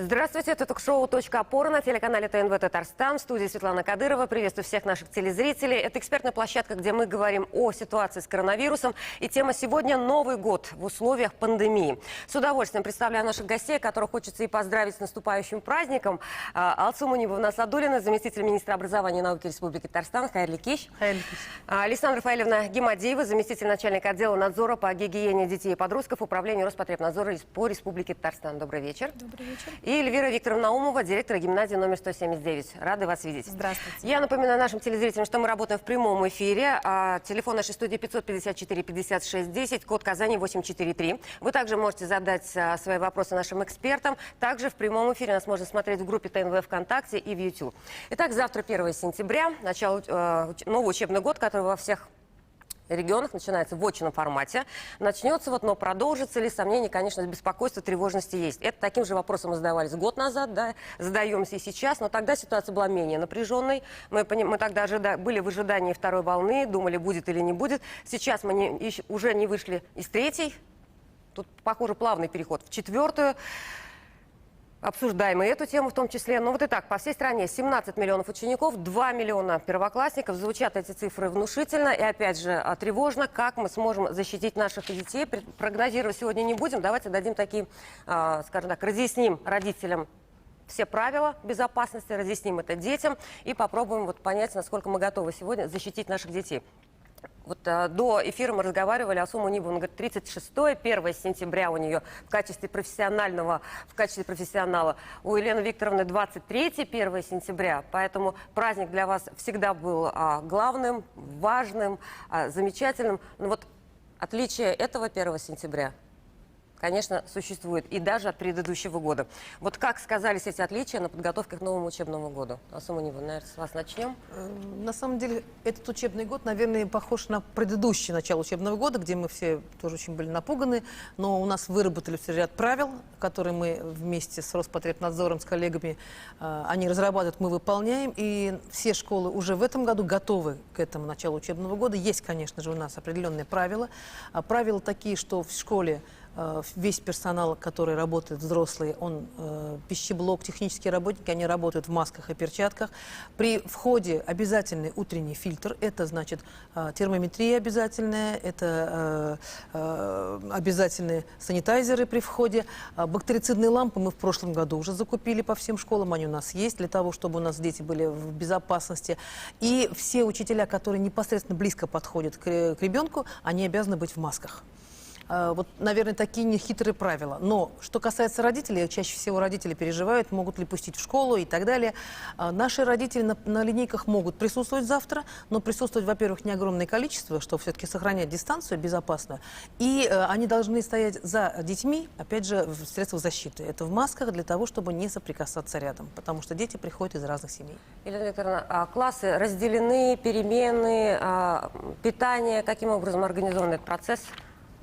Здравствуйте, это ток-шоу «Точка опоры» на телеканале ТНВ Татарстан. В студии Светлана Кадырова. Приветствую всех наших телезрителей. Это экспертная площадка, где мы говорим о ситуации с коронавирусом. И тема сегодня – Новый год в условиях пандемии. С удовольствием представляю наших гостей, которых хочется и поздравить с наступающим праздником. Алсу Мунибовна Садулина, заместитель министра образования и науки Республики Татарстан. Хайрли киш. Александра Рафаэлевна Гемадиева, заместитель начальника отдела надзора по гигиене детей и подростков Управления Роспотребнадзора по Республике Татарстан. Добрый вечер. Добрый вечер. И Эльвира Викторовна Наумова, директор гимназии номер 179. Рады вас видеть. Здравствуйте. Я напоминаю нашим телезрителям, что мы работаем в прямом эфире. Телефон нашей студии 554-56-10, код Казани 843. Вы также можете задать свои вопросы нашим экспертам. Также в прямом эфире нас можно смотреть в группе ТНВ ВКонтакте и в YouTube. Итак, завтра 1 сентября, начало новый учебный год, который во всех регионах начинается в очном формате. Начнется, но продолжится ли, сомнения, конечно, беспокойство, тревожности есть. Это таким же вопросом мы задавались год назад, да, задаемся и сейчас, но тогда ситуация была менее напряженной. Мы тогда были в ожидании второй волны, думали, будет или не будет. Сейчас мы уже не вышли из третьей. Тут, похоже, плавный переход в четвертую. Обсуждаем и эту тему в том числе. Но вот и так, по всей стране 17 миллионов учеников, 2 миллиона первоклассников. Звучат эти цифры внушительно и, опять же, тревожно. Как мы сможем защитить наших детей? Прогнозировать сегодня не будем. Давайте дадим такие, скажем так, разъясним родителям все правила безопасности, разъясним это детям и попробуем понять, насколько мы готовы сегодня защитить наших детей. До эфира мы разговаривали, Алсу Мунибовна говорит, 36-е, 1 сентября у нее в качестве профессионала, у Елены Викторовны 23-е, 1 сентября, поэтому праздник для вас всегда был главным, важным, замечательным. Но отличие этого 1 сентября, конечно, существует и даже от предыдущего года. Как сказались эти отличия на подготовке к новому учебному году? Алсу Мунибовна, наверное, с вас начнем. На самом деле, этот учебный год, наверное, похож на предыдущее начало учебного года, где мы все тоже очень были напуганы, но у нас выработали все ряд правил, которые мы вместе с Роспотребнадзором, с коллегами, они разрабатывают, мы выполняем, и все школы уже в этом году готовы к этому началу учебного года. Есть, конечно же, у нас определенные правила. Правила такие, что в школе весь персонал, который работает, взрослые, он пищеблок, технические работники, они работают в масках и перчатках. При входе обязательный утренний фильтр, это значит термометрия обязательная, это обязательные санитайзеры при входе. Бактерицидные лампы мы в прошлом году уже закупили по всем школам, они у нас есть для того, чтобы у нас дети были в безопасности. И все учителя, которые непосредственно близко подходят к ребенку, они обязаны быть в масках. Наверное, такие нехитрые правила. Но что касается родителей, чаще всего родители переживают, могут ли пустить в школу и так далее. Наши родители на линейках могут присутствовать завтра, но присутствовать, во-первых, не огромное количество, чтобы все-таки сохранять дистанцию безопасную. И они должны стоять за детьми, опять же, в средствах защиты. Это в масках для того, чтобы не соприкасаться рядом, потому что дети приходят из разных семей. Елена Викторовна, классы разделены, перемены, питание, каким образом организован этот процесс?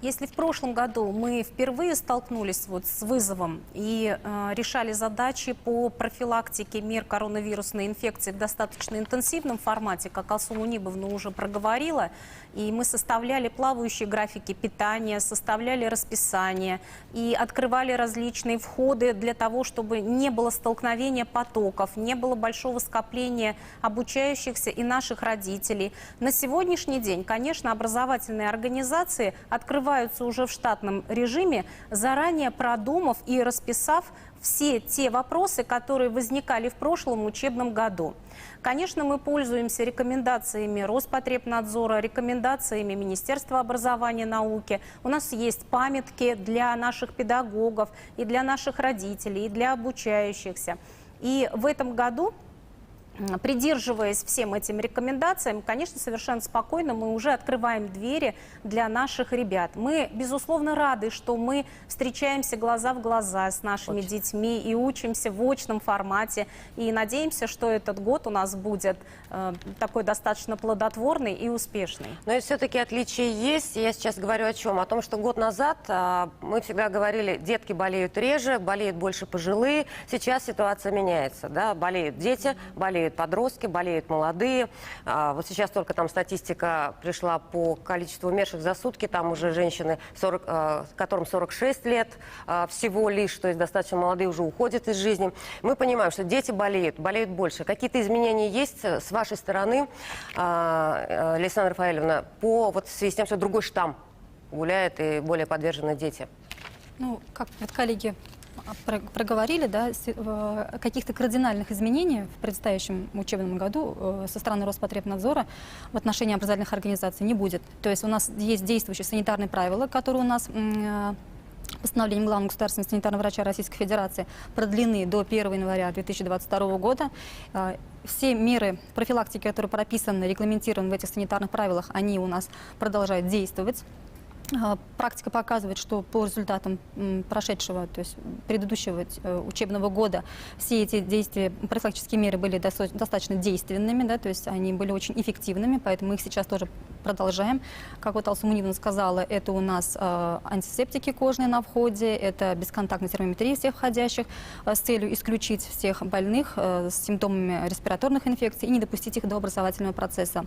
Если в прошлом году мы впервые столкнулись с вызовом и решали задачи по профилактике мер коронавирусной инфекции в достаточно интенсивном формате, как Алсу Мунибовна уже проговорила, и мы составляли плавающие графики питания, составляли расписание и открывали различные входы для того, чтобы не было столкновения потоков, не было большого скопления обучающихся и наших родителей. На сегодняшний день, конечно, образовательные организации открываются уже в штатном режиме, заранее продумав и расписав все те вопросы, которые возникали в прошлом учебном году. Конечно, мы пользуемся рекомендациями Роспотребнадзора, рекомендациями Министерства образования и науки. У нас есть памятки для наших педагогов, и для наших родителей, и для обучающихся. И в этом году, придерживаясь всем этим рекомендациям, конечно, совершенно спокойно мы уже открываем двери для наших ребят. Мы, безусловно, рады, что мы встречаемся глаза в глаза с нашими детьми и учимся в очном формате. И надеемся, что этот год у нас будет такой достаточно плодотворный и успешный. Но и все-таки отличия есть. Я сейчас говорю о чем? О том, что год назад мы всегда говорили, детки болеют реже, болеют больше пожилые. Сейчас ситуация меняется. Да? Болеют дети, болеют болеют подростки, болеют молодые. Вот сейчас только там статистика пришла по количеству умерших за сутки. Там уже женщины, которым 46 лет всего лишь, то есть достаточно молодые, уже уходят из жизни. Мы понимаем, что дети болеют больше. Какие-то изменения есть с вашей стороны, Александра Рафаэльевна, в связи с тем, что другой штамм гуляет и более подвержены дети? Ну, как вот коллеги проговорили, да, каких-то кардинальных изменений в предстоящем учебном году со стороны Роспотребнадзора в отношении образовательных организаций не будет. То есть у нас есть действующие санитарные правила, которые у нас постановлением главного государственного санитарного врача Российской Федерации продлены до 1 января 2022 года. Все меры профилактики, которые прописаны, регламентированы в этих санитарных правилах, они у нас продолжают действовать. Практика показывает, что по результатам прошедшего, то есть предыдущего учебного года, все эти действия, профилактические меры были достаточно действенными, да, то есть они были очень эффективными, поэтому мы их сейчас тоже продолжаем. Как вот Алсу Мунивна сказала, это у нас антисептики кожные на входе, это бесконтактная термометрия всех входящих с целью исключить всех больных с симптомами респираторных инфекций и не допустить их до образовательного процесса.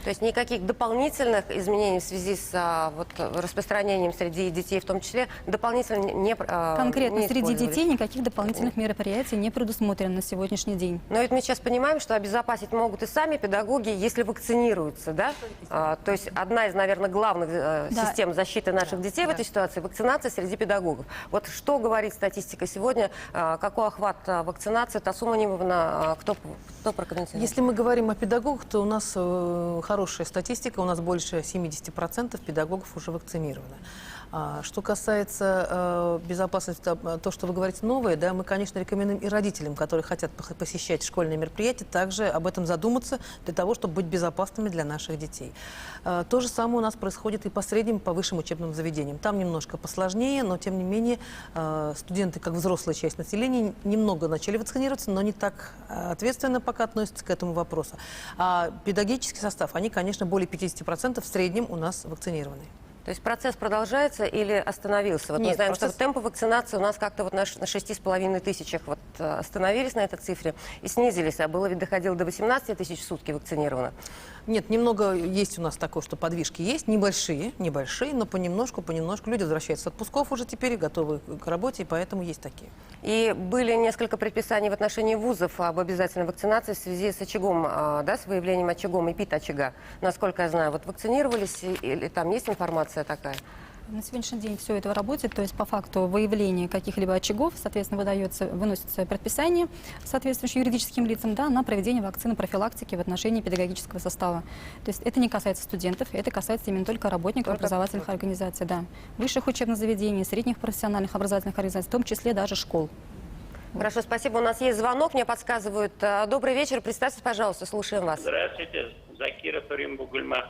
То есть никаких дополнительных изменений в связи с распространением среди детей, в том числе, дополнительно не Конкретно не среди использовались? детей никаких дополнительных мероприятий не предусмотрено на сегодняшний день. Но ведь мы сейчас понимаем, что обезопасить могут и сами педагоги, если вакцинируются, да? То есть одна из, наверное, главных систем защиты наших детей в этой ситуации – вакцинация среди педагогов. Вот что говорит статистика сегодня, какой охват вакцинации? Тасу Мунимовна, кто прокомментирует? Если мы говорим о педагогах, то у нас хорошая статистика, у нас больше 70% педагогов уже вакцинированы. Что касается безопасности, то, что вы говорите новое, да, мы, конечно, рекомендуем и родителям, которые хотят посещать школьные мероприятия, также об этом задуматься для того, чтобы быть безопасными для наших детей. То же самое у нас происходит и по средним, по высшим учебным заведениям. Там немножко посложнее, но, тем не менее, студенты, как взрослая часть населения, немного начали вакцинироваться, но не так ответственно пока относятся к этому вопросу. А педагогический состав, они, конечно, более 50% в среднем у нас вакцинированы. То есть процесс продолжается или остановился? Вот мы Нет, знаем, процесс- что темпы вакцинации у нас как-то вот на 6,5 тысячах остановились на этой цифре и снизились, а было ведь доходило до 18 тысяч в сутки вакцинировано. Нет, немного есть у нас такое, что подвижки есть, небольшие, но понемножку люди возвращаются с отпусков уже теперь, готовы к работе, и поэтому есть такие. И были несколько предписаний в отношении вузов об обязательной вакцинации в связи с очагом, с выявлением очагом эпид-очага. Насколько я знаю, вот вакцинировались или там есть информация такая? На сегодняшний день все это работает, то есть по факту выявления каких-либо очагов, соответственно, выносится предписание соответствующим юридическим лицам, да, на проведение вакцины профилактики в отношении педагогического состава. То есть это не касается студентов, это касается именно только работников образовательных организаций, да, высших учебных заведений, средних профессиональных образовательных организаций, в том числе даже школ. Хорошо, спасибо. У нас есть звонок, мне подсказывают. Добрый вечер, представьтесь, пожалуйста, слушаем вас. Здравствуйте, Закира Туримбугульма,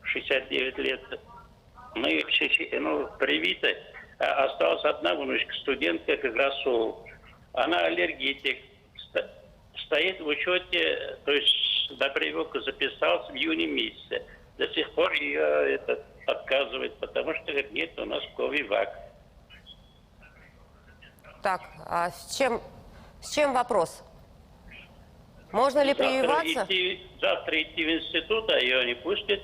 69 лет. Мы все привиты. Осталась одна внучка, студентка как раз. Она аллергетик. Стоит в учете, то есть на прививку записался в июне месяце. До сих пор ее отказывает, потому что говорит, нет у нас ковивак. Так, а с чем вопрос? Можно ли прививаться? Завтра идти в институт, а ее не пустят.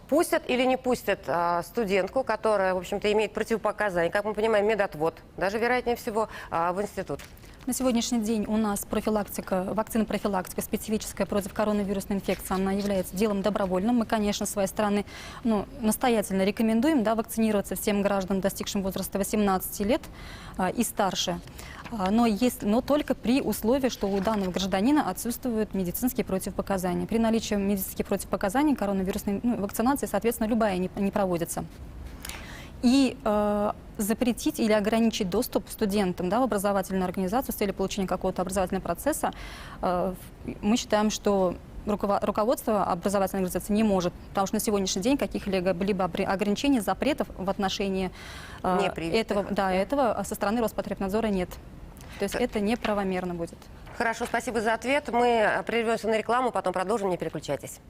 Пустят или не пустят студентку, которая, в общем-то, имеет противопоказания, как мы понимаем, медотвод, даже, вероятнее всего, в институт? На сегодняшний день у нас вакцина профилактика специфическая против коронавирусной инфекции, она является делом добровольным. Мы, конечно, с своей стороны настоятельно рекомендуем вакцинироваться всем гражданам, достигшим возраста 18 лет и старше. Но только при условии, что у данного гражданина отсутствуют медицинские противопоказания. При наличии медицинских противопоказаний коронавирусной вакцинации, соответственно, любая не проводится. И запретить или ограничить доступ студентам в образовательную организацию с целью получения какого-то образовательного процесса, мы считаем, что руководство образовательной организации не может, потому что на сегодняшний день каких-либо ограничений, запретов в отношении этого со стороны Роспотребнадзора нет. То есть это неправомерно будет. Хорошо, спасибо за ответ. Мы прервемся на рекламу, потом продолжим, не переключайтесь.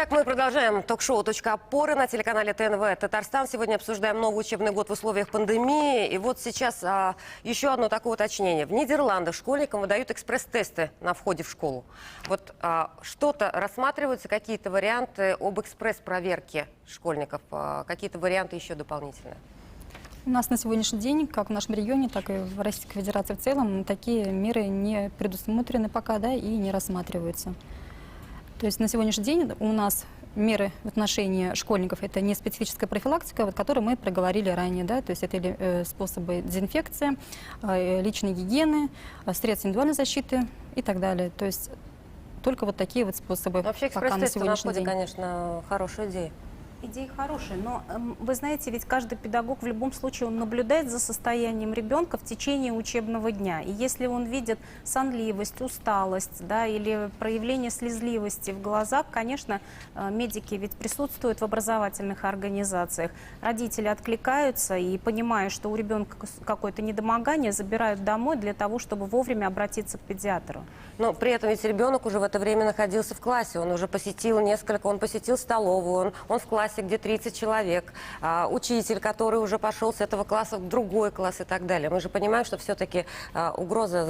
Итак, мы продолжаем ток-шоу «Точка опоры» на телеканале ТНВ Татарстан. Сегодня обсуждаем новый учебный год в условиях пандемии. И вот сейчас еще одно такое уточнение. В Нидерландах школьникам выдают экспресс-тесты на входе в школу. Вот что-то рассматриваются, какие-то варианты об экспресс-проверке школьников, какие-то варианты еще дополнительные? У нас на сегодняшний день, как в нашем регионе, так и в Российской Федерации в целом, такие меры не предусмотрены пока, да, и не рассматриваются. То есть на сегодняшний день у нас меры в отношении школьников — это не специфическая профилактика, вот, которую мы проговорили ранее, да, то есть это способы дезинфекции, личной гигиены, средств индивидуальной защиты и так далее. То есть только вот такие вот способы Вообще пока на экспресс-тесты на сегодняшний входе, день. конечно, хорошая идея. Идея хорошая, но вы знаете, ведь каждый педагог в любом случае он наблюдает за состоянием ребенка в течение учебного дня. И если он видит сонливость, усталость, да, или проявление слезливости в глазах, конечно, медики ведь присутствуют в образовательных организациях. Родители откликаются и, понимая, что у ребенка какое-то недомогание, забирают домой для того, чтобы вовремя обратиться к педиатру. Но при этом ведь ребенок уже в это время находился в классе, он уже посетил несколько, он посетил столовую, он в классе, где 30 человек, учитель, который уже пошел с этого класса в другой класс и так далее. Мы же понимаем, что все-таки угроза,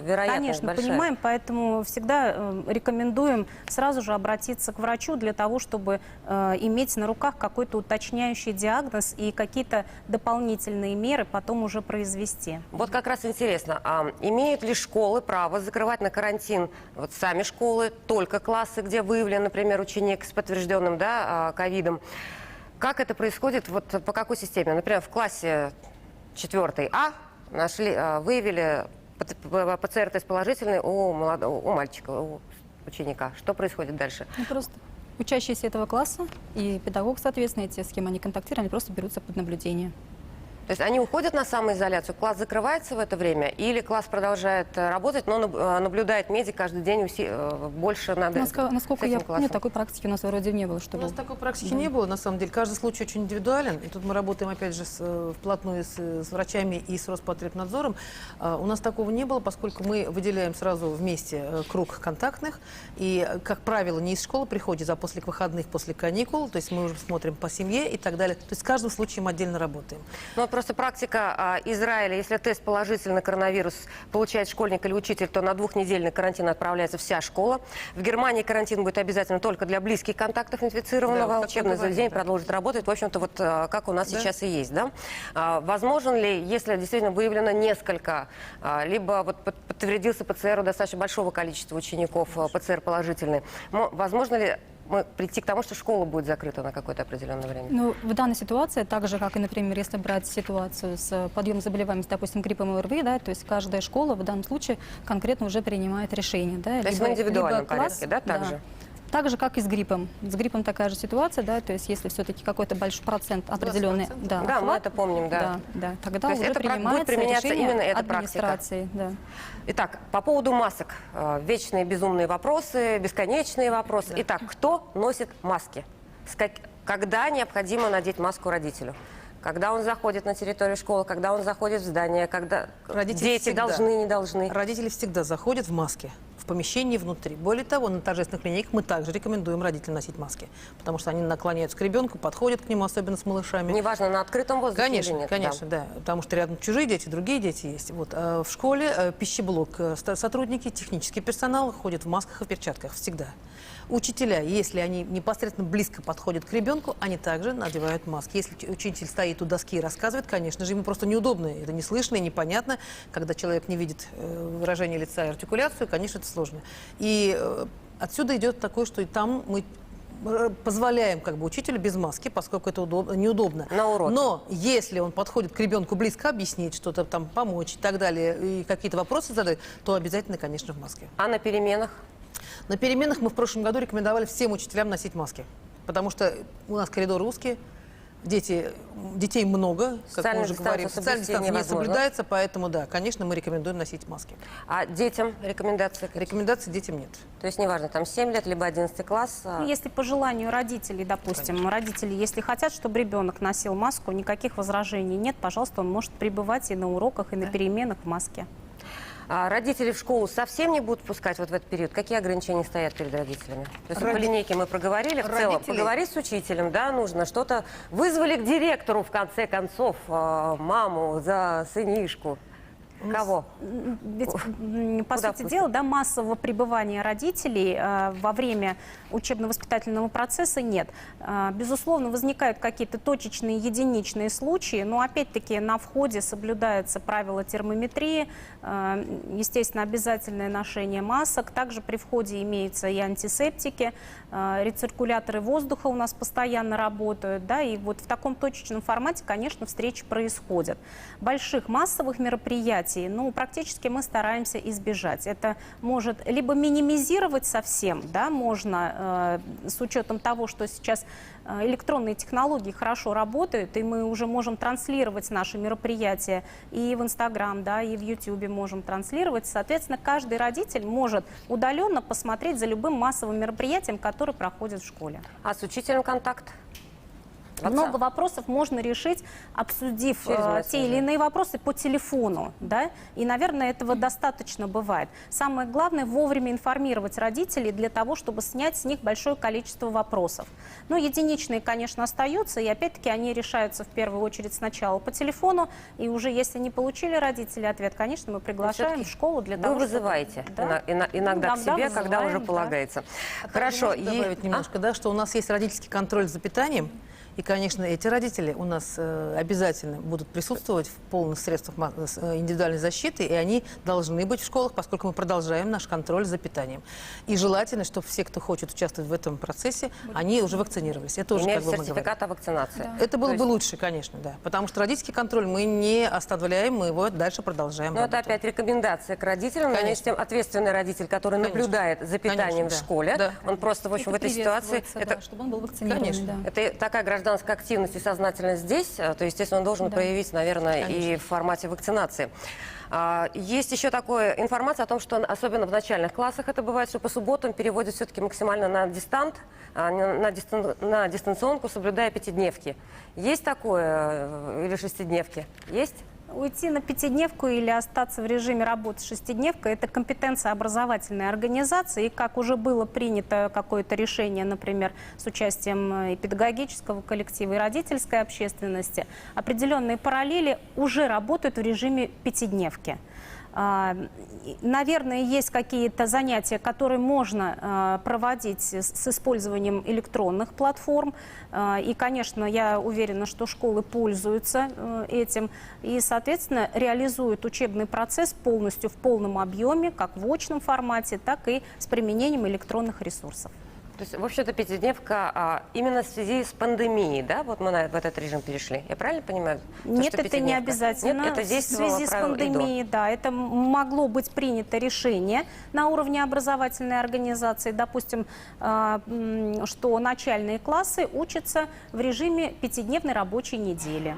вероятность Конечно, большая. понимаем, поэтому всегда рекомендуем сразу же обратиться к врачу для того, чтобы иметь на руках какой-то уточняющий диагноз и какие-то дополнительные меры потом уже произвести. Вот как раз интересно, имеют ли школы право закрывать на карантин вот сами школы, только классы, где выявлен, например, ученик с подтвержденным, да, ковидом? Как это происходит, вот по какой системе? Например, в классе 4 А выявили ПЦР-тест положительный у мальчика, у ученика. Что происходит дальше? Ну, просто учащиеся этого класса и педагог, соответственно, те, с кем они контактировали, они просто берутся под наблюдение. То есть они уходят на самоизоляцию, класс закрывается в это время, или класс продолжает работать, но наблюдает медик каждый день больше над Насколько этим я классом? помню, такой практики у нас вроде не было. У Чтобы... нас такой практики не было, на самом деле. Каждый случай очень индивидуален. И тут мы работаем, опять же, вплотную с врачами и с Роспотребнадзором. У нас такого не было, поскольку мы выделяем сразу вместе круг контактных. И, как правило, не из школы приходит, а после выходных, после каникул. То есть мы уже смотрим по семье и так далее. То есть с каждым случаем отдельно работаем. Ну, вот просто практика Израиля, если тест положительный на коронавирус получает школьник или учитель, то на 2-недельный карантин отправляется вся школа. В Германии карантин будет обязательно только для близких контактов инфицированного. Да, вот Учебное такое заведение да. продолжит работать. В общем-то, вот как у нас Да. сейчас и есть. Да? Возможен ли, если действительно выявлено несколько, либо вот подтвердился ПЦР у достаточно большого количества учеников, ПЦР положительный, возможно ли прийти к тому, что школа будет закрыта на какое-то определенное время? Ну, в данной ситуации, так же, как и, например, если брать ситуацию с подъемом заболеваемости, допустим, гриппом и ОРВИ, да, то есть каждая школа в данном случае конкретно уже принимает решение. Да, То есть в индивидуальном порядке, да, так же? Так же, как и с гриппом. С гриппом такая же ситуация, да, то есть если все-таки какой-то большой процент определенный, 20%. да, Да, мы охват, это помним, да. да, тогда То есть уже это будет принимается применяться решение именно эта практика? администрации. Да. Итак, по поводу масок. Вечные безумные вопросы, бесконечные вопросы. Итак, кто носит маски? Когда необходимо надеть маску родителю? Когда он заходит на территорию школы, когда он заходит в здание, когда Родители дети всегда. должны, не должны? Родители всегда заходят в маске в помещении внутри. Более того, на торжественных линейках мы также рекомендуем родителям носить маски, потому что они наклоняются к ребенку, подходят к нему, особенно с малышами. Неважно, на открытом воздухе Конечно, или нет. конечно, да. Потому что рядом чужие дети, другие дети есть. Вот. А в школе пищеблок, сотрудники, технический персонал ходят в масках и перчатках всегда. Учителя, если они непосредственно близко подходят к ребенку, они также надевают маски. Если учитель стоит у доски и рассказывает, конечно же, ему просто неудобно, это не слышно и непонятно. Когда человек не видит выражение лица и артикуляцию, конечно, это сложно. И отсюда идет такое, что и там мы позволяем как бы учителю без маски, поскольку это неудобно. На урок. Но если он подходит к ребенку близко, объяснить что-то там, помочь и так далее, и какие-то вопросы задать, то обязательно, конечно, в маске. А на переменах? На переменах мы в прошлом году рекомендовали всем учителям носить маски, потому что у нас коридоры узкие, детей много, как мы Социальную уже дистанцию говорим, социальная соблюсти дистанция не невозможно. соблюдается, поэтому да, конечно, мы рекомендуем носить маски. А детям рекомендации? Рекомендаций детям нет. То есть неважно, там 7 лет, либо 11 класс. Ну, если по желанию родителей, допустим, родители, если хотят, чтобы ребенок носил маску, никаких возражений нет, пожалуйста, он может пребывать и на уроках, и на переменах в маске. А родители в школу совсем не будут пускать вот в этот период? Какие ограничения стоят перед родителями? То есть по линейке мы проговорили, в целом Родители- поговорить с учителем, да, нужно что-то. Вызвали к директору, в конце концов, маму за сынишку. Кого? Ведь, по Куда сути дела, да, массового пребывания родителей во время учебно-воспитательного процесса нет. Безусловно, возникают какие-то точечные, единичные случаи, но опять-таки на входе соблюдаются правила термометрии, естественно, обязательное ношение масок. Также при входе имеются и антисептики, рециркуляторы воздуха у нас постоянно работают, да, и вот в таком точечном формате, конечно, встречи происходят. Больших массовых мероприятий, ну, практически мы стараемся избежать. Это может либо минимизировать совсем, да, можно с учетом того, что сейчас электронные технологии хорошо работают, и мы уже можем транслировать наши мероприятия и в Инстаграм, да, и в Ютьюбе можем транслировать. Соответственно, каждый родитель может удаленно посмотреть за любым массовым мероприятием, которое проходит в школе. А с учителем контакт? Много вопросов можно решить, обсудив Через мессенджер. те или иные вопросы по телефону, да, и, наверное, этого достаточно бывает. Самое главное — вовремя информировать родителей для того, чтобы снять с них большое количество вопросов. Но единичные, конечно, остаются, и опять-таки они решаются в первую очередь сначала по телефону, и уже если не получили родители ответ, конечно, мы приглашаем в школу для того, Вы вызываете чтобы... Да. иногда к себе, когда вызываем, уже да. полагается. А Хорошо. также можно добавить немножко, да, что у нас есть родительский контроль за питанием. И, конечно, эти родители у нас обязательно будут присутствовать в полных средствах индивидуальной защиты, и они должны быть в школах, поскольку мы продолжаем наш контроль за питанием. И желательно, чтобы все, кто хочет участвовать в этом процессе, они уже вакцинировались. Это уже, Имеют как бы, мы говорим. сертификат о вакцинации. Да. Это было То бы есть- лучше, конечно, да. Потому что родительский контроль мы не оставляем, мы его дальше продолжаем. Но это работать. опять рекомендация к родителям. Но Конечно. вместе с тем ответственный родитель, который Конечно. наблюдает за питанием Конечно, в да. школе, Да. он просто, в общем, в этой ситуации... Приветствуется, Это, да, чтобы он был вакцинирован. Конечно. Да. это такая гражданская активность и сознательность здесь, то, естественно, он должен Да. проявить, наверное, и Конечно. в формате вакцинации. Есть еще такая информация о том, что особенно в начальных классах это бывает, что по субботам переводят все-таки максимально на дистант, на дистанционку, соблюдая пятидневки. Есть такое или шестидневки? Есть? Уйти на пятидневку или остаться в режиме работы шестидневка — это компетенция образовательной организации. И как уже было принято какое-то решение, например, с участием и педагогического коллектива, и родительской общественности, определенные параллели уже работают в режиме пятидневки. Наверное, есть какие-то занятия, которые можно проводить с использованием электронных платформ. И, конечно, я уверена, что школы пользуются этим и, соответственно, реализуют учебный процесс полностью в полном объеме, как в очном формате, так и с применением электронных ресурсов. То есть, в общем-то, пятидневка именно в связи с пандемией, да? Вот мы в этот режим перешли. Я правильно понимаю? То, Нет, что это не пятидневка? обязательно. Нет, это в действовало связи с правило и до. пандемией, да, это могло быть принято решение на уровне образовательной организации, допустим, что начальные классы учатся в режиме пятидневной рабочей недели.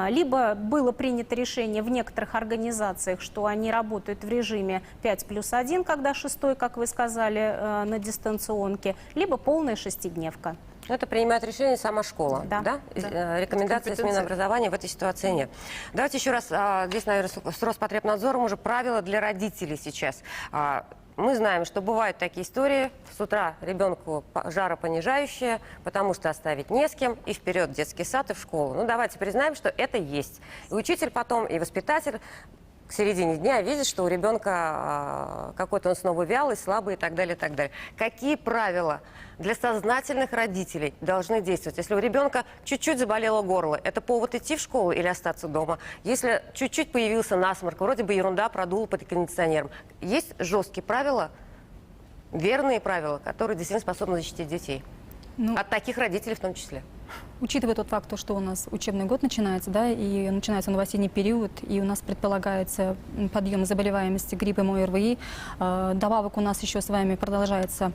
Либо было принято решение в некоторых организациях, что они работают в режиме 5+1, когда шестой, как вы сказали, на дистанционке, либо полная шестидневка. Это принимает решение сама школа, да? Да. Рекомендации Это смены компетенция. образования в этой ситуации нет. Давайте еще раз, здесь, наверное, с Роспотребнадзором уже правила для родителей сейчас. Мы знаем, что бывают такие истории. С утра ребенку жаропонижающее, потому что оставить не с кем, и вперед в детский сад и в школу. Ну, давайте признаем, что это есть. И учитель потом, и воспитатель к середине дня видит, что у ребенка какой-то он снова вялый, слабый и так далее, и так далее. Какие правила для сознательных родителей должны действовать? Если у ребенка чуть-чуть заболело горло, это повод идти в школу или остаться дома? Если чуть-чуть появился насморк, вроде бы ерунда, продул под кондиционером. Есть жесткие правила, верные правила, которые действительно способны защитить детей. Ну, От таких родителей в том числе. Учитывая тот факт, что у нас учебный год начинается, да, и начинается он в осенний период, и у нас предполагается подъем заболеваемости гриппом ОРВИ, добавок у нас еще с вами продолжается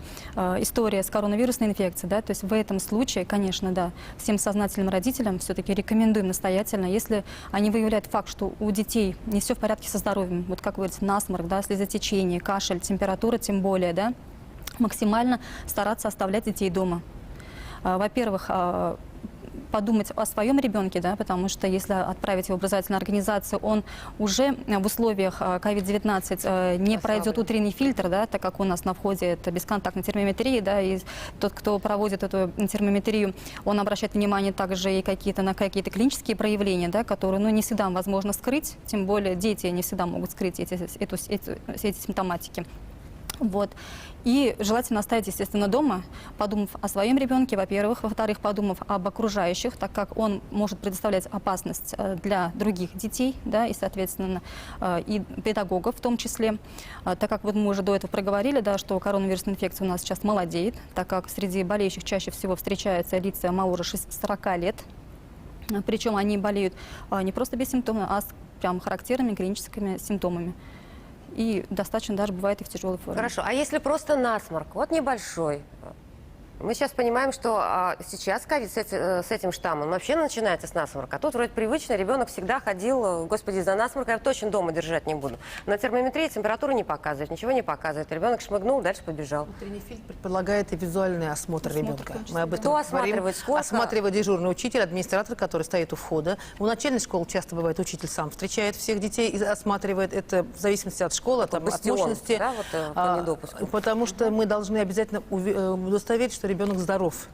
история с коронавирусной инфекцией, да, то есть в этом случае, конечно, да, всем сознательным родителям все-таки рекомендуем настоятельно, если они выявляют факт, что у детей не все в порядке со здоровьем, вот как говорится, насморк, да, слезотечение, кашель, температура тем более, да, максимально стараться оставлять детей дома. Во-первых, подумать о своем ребенке, да, потому что если отправить его в образовательную организацию, он уже в условиях COVID-19 не пройдет утренний фильтр, да, так как у нас на входе это бесконтактная термометрия, да, и тот, кто проводит эту термометрию, он обращает внимание также и на какие-то клинические проявления, да, которые, ну, не всегда возможно скрыть, тем более дети не всегда могут скрыть эти симптоматики. Вот. И желательно оставить, естественно, дома, подумав о своем ребенке, во-первых. Во-вторых, подумав об окружающих, так как он может предоставлять опасность для других детей, да, и, соответственно, и педагогов в том числе. Так как вот мы уже до этого проговорили, да, что коронавирусная инфекция у нас сейчас молодеет, так как среди болеющих чаще всего встречаются лица моложе 40 лет. Причем они болеют не просто бессимптомно, а с прям характерными клиническими симптомами. И достаточно даже бывает и в тяжелой форме. Хорошо, а если просто насморк, вот небольшой? Мы сейчас понимаем, что сейчас ковид с этим штаммом вообще начинается с насморка. А тут вроде привычно, ребенок всегда ходил, господи, из-за насморка я точно дома держать не буду. На термометрии температуру не показывает, ничего не показывает. Ребенок шмыгнул, дальше побежал. Утренний фильтр предполагает и визуальный осмотр ребенка. Мы об этом Кто говорим. осматривает, сколько? Осматривает дежурный учитель, администратор, который стоит у входа. У начальной школы часто бывает учитель сам встречает всех детей и осматривает. Это в зависимости от школы, от бастион, мощности. да, вот, по недопуску. Потому что мы должны обязательно удостоверить, что ребенок здоров.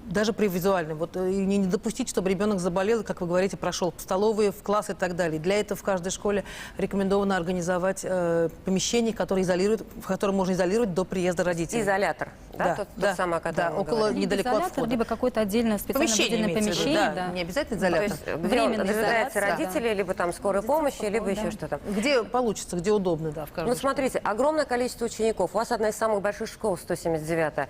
Даже при визуальном. Вот, и не допустить, чтобы ребенок заболел, как вы говорите, прошел в столовые, в класс и так далее. Для этого в каждой школе рекомендовано организовать помещение, в котором можно изолировать до приезда родителей. Изолятор, да? Тот самый, о котором мы около, говорим. недалеко от входа. Либо какое-то отдельное специальное Помещение, помещение. да, не обязательно То изолятор. есть, где Временная дожидаются изоляция, родители, либо там скорой помощи, либо еще что-то. Где получится, где удобно, да, в каждой Ну, школе. смотрите, огромное количество учеников. У вас одна из самых больших школ, 179-я.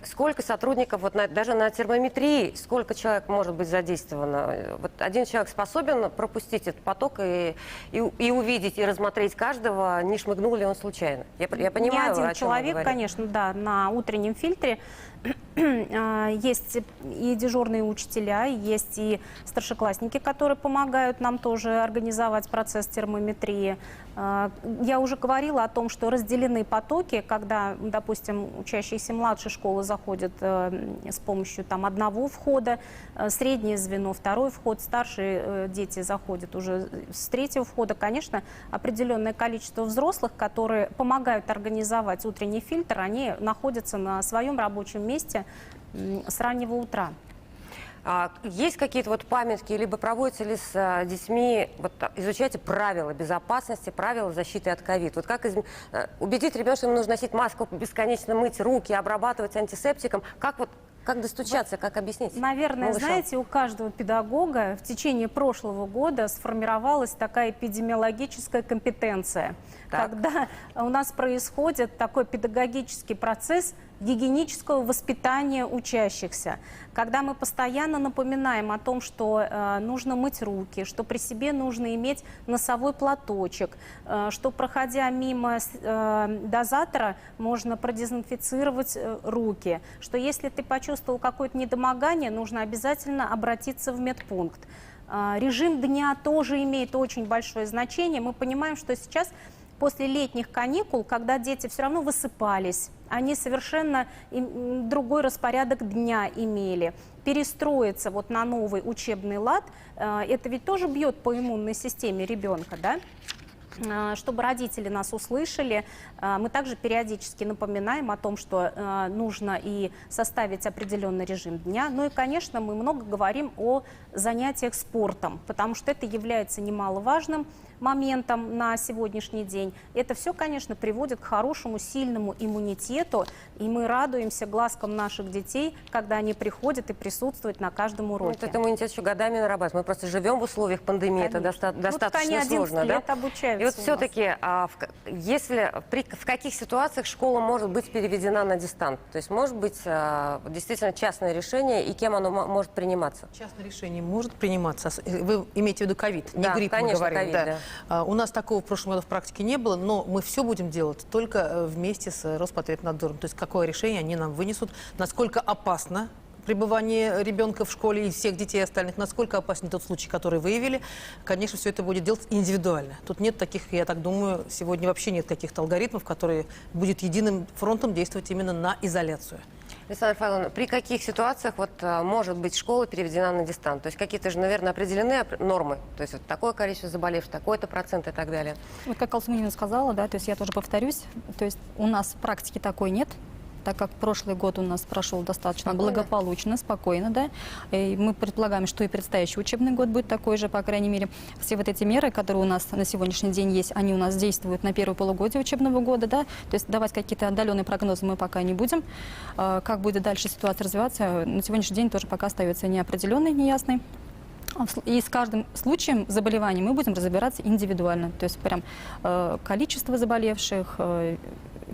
Сколько сотрудников, вот даже на термометрии, сколько человек может быть задействовано? Вот один человек способен пропустить этот поток и увидеть, и рассмотреть каждого, не шмыгнул ли он случайно? Я понимаю, Не о один чем человек, вы говорите. конечно, да, на утреннем фильтре есть и дежурные учителя, есть и старшеклассники, которые помогают нам тоже организовать процесс термометрии. Я уже говорила о том, что разделены потоки, когда, допустим, учащиеся младшей школы заходят с помощью одного входа, среднее звено, второй вход, старшие дети заходят уже с третьего входа. Конечно, определенное количество взрослых, которые помогают организовать утренний фильтр, они находятся на своем рабочем месте с раннего утра. Есть какие-то вот памятки, либо проводите ли с детьми, вот, изучаете правила безопасности, правила защиты от ковид? Вот как убедить ребенка, что ему нужно носить маску, бесконечно мыть руки, обрабатывать антисептиком? Как достучаться, как объяснить? Наверное, малышам? знаете, у каждого педагога в течение прошлого года сформировалась такая эпидемиологическая компетенция, Так. когда у нас происходит такой педагогический процесс гигиенического воспитания учащихся, когда мы постоянно напоминаем о том, что нужно мыть руки, что при себе нужно иметь носовой платочек, что, проходя мимо дозатора, можно продезинфицировать руки, что если ты почувствовал какое-то недомогание, нужно обязательно обратиться в медпункт. Режим дня тоже имеет очень большое значение. Мы понимаем, что сейчас после летних каникул, когда дети все равно высыпались, они совершенно другой распорядок дня имели. Перестроиться вот на новый учебный лад, это ведь тоже бьет по иммунной системе ребенка, да? Чтобы родители нас услышали, мы также периодически напоминаем о том, что нужно и составить определенный режим дня. Ну и, конечно, мы много говорим о занятиях спортом, потому что это является немаловажным моментом на сегодняшний день. Это все, конечно, приводит к хорошему, сильному иммунитету, и мы радуемся глазкам наших детей, когда они приходят и присутствуют на каждом уроке. Вот этот иммунитет еще годами нарабатывается. Мы просто живем в условиях пандемии, Конечно. это достаточно сложно. Лет Да? обучаются И вот у нас. все-таки, в каких ситуациях школа может быть переведена на дистант? То есть, может быть, действительно частное решение, и кем оно может приниматься? Частное решение может приниматься. Вы имеете в виду ковид, не Да, грипп, конечно, мы говорим. ковид, да. да. У нас такого в прошлом году в практике не было, но мы все будем делать только вместе с Роспотребнадзором. То есть какое решение они нам вынесут, насколько опасно пребывание ребенка в школе и всех детей остальных, насколько опасен тот случай, который выявили. Конечно, все это будет делать индивидуально. Тут нет таких, я так думаю, сегодня вообще нет каких-то алгоритмов, которые будет единым фронтом действовать именно на изоляцию. Александра Файловна, при каких ситуациях может быть школа переведена на дистант? То есть какие-то же, наверное, определены нормы. То есть вот такое количество заболевших, такой-то процент и так далее. Вот как Алтынмунина сказала, да, то есть я тоже повторюсь, то есть у нас практики такой нет, так как прошлый год у нас прошел достаточно благополучно, спокойно, да, и мы предполагаем, что и предстоящий учебный год будет такой же, по крайней мере. Все вот эти меры, которые у нас на сегодняшний день есть, они у нас действуют на первое полугодие учебного года, да, то есть давать какие-то отдаленные прогнозы мы пока не будем. Как будет дальше ситуация развиваться, на сегодняшний день тоже пока остается неопределенной, неясной. И с каждым случаем заболевания мы будем разбираться индивидуально, то есть прям количество заболевших,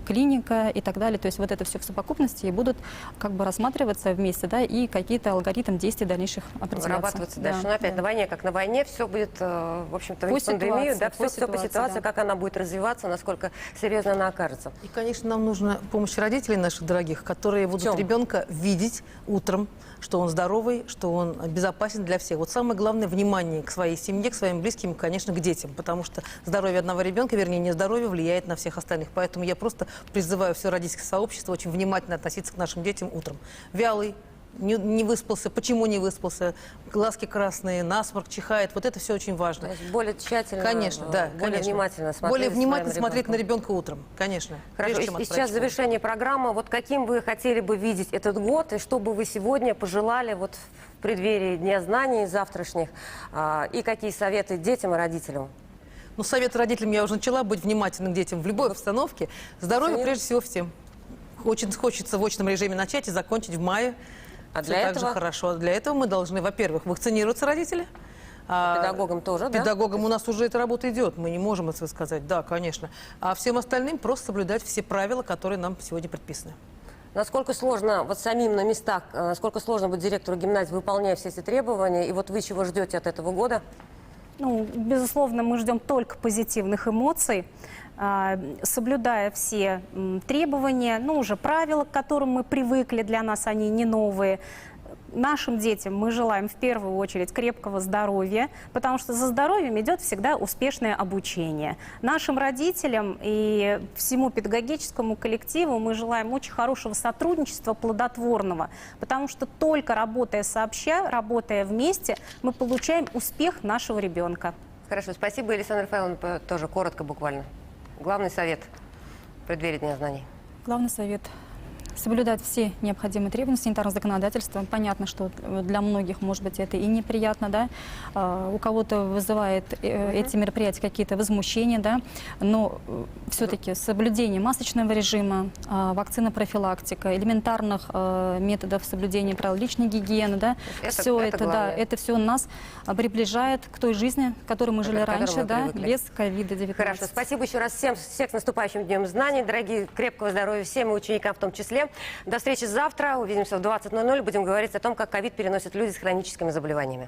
клиника и так далее. То есть вот это все в совокупности и будут как бы рассматриваться вместе, да, и какие-то алгоритм действий дальнейших определяться. Вырабатываться дальше. Да, Но опять да. на войне, как на войне, все будет, в общем-то, По в пандемию, ситуации, да, по все по ситуации, ситуации, да. как она будет развиваться, насколько серьезно она окажется. И, конечно, нам нужна помощь родителей наших дорогих, которые будут чем? ребенка видеть утром, что он здоровый, что он безопасен для всех. Вот самое главное — внимание к своей семье, к своим близким, конечно, к детям, потому что здоровье одного ребенка, вернее, нездоровье, влияет на всех остальных. Поэтому я просто призываю все родительское сообщество очень внимательно относиться к нашим детям утром. Вялый, не выспался, почему не выспался, глазки красные, насморк, чихает. Вот это все очень важно. То есть более тщательно, Конечно, да, более конечно. внимательно смотреть Более за внимательно своим смотреть на ребенком. ребенка утром, конечно. Хорошо, прежде, чем и отправить сейчас в в школу. завершение программы. Вот каким вы хотели бы видеть этот год, и что бы вы сегодня пожелали вот в преддверии Дня знаний завтрашних, и какие советы детям и родителям? Ну, совет родителям я уже начала быть внимательным к детям в любой обстановке. Здоровье прежде всего всем. Очень хочется в очном режиме начать и закончить в мае. А Всё для так же этого? хорошо. Для этого мы должны, во-первых, вакцинироваться родители. Педагогам тоже, да? Педагогам у нас уже эта работа идет. Мы не можем это сказать. Да, конечно. А всем остальным просто соблюдать все правила, которые нам сегодня предписаны. Насколько сложно вот самим на местах, насколько сложно быть директору гимназии, выполняя все эти требования, и вот вы чего ждете от этого года? Ну, безусловно, мы ждем только позитивных эмоций, соблюдая все требования, ну, уже правила, к которым мы привыкли, для нас они не новые. Нашим детям мы желаем в первую очередь крепкого здоровья, потому что за здоровьем идет всегда успешное обучение. Нашим родителям и всему педагогическому коллективу мы желаем очень хорошего сотрудничества, плодотворного, потому что только работая сообща, работая вместе, мы получаем успех нашего ребенка. Хорошо, спасибо, Александра Файловна, тоже коротко буквально. Главный совет в преддверии Дня знаний. Главный совет — соблюдать все необходимые требования санитарного законодательства. Понятно, что для многих, может быть, это и неприятно, да, у кого-то вызывает эти мероприятия какие-то возмущения, да, но все-таки соблюдение масочного режима, вакцинопрофилактика, элементарных методов соблюдения правил личной гигиены, да, все это, да, главное. это все нас приближает к той жизни, к которой мы жили К которой раньше, мы да, привыкли. без ковида-19. Хорошо, спасибо еще раз всех с наступающим Днем знаний, дорогие, крепкого здоровья всем и ученикам в том числе. До встречи завтра, увидимся в 20:00, будем говорить о том, как ковид переносят люди с хроническими заболеваниями.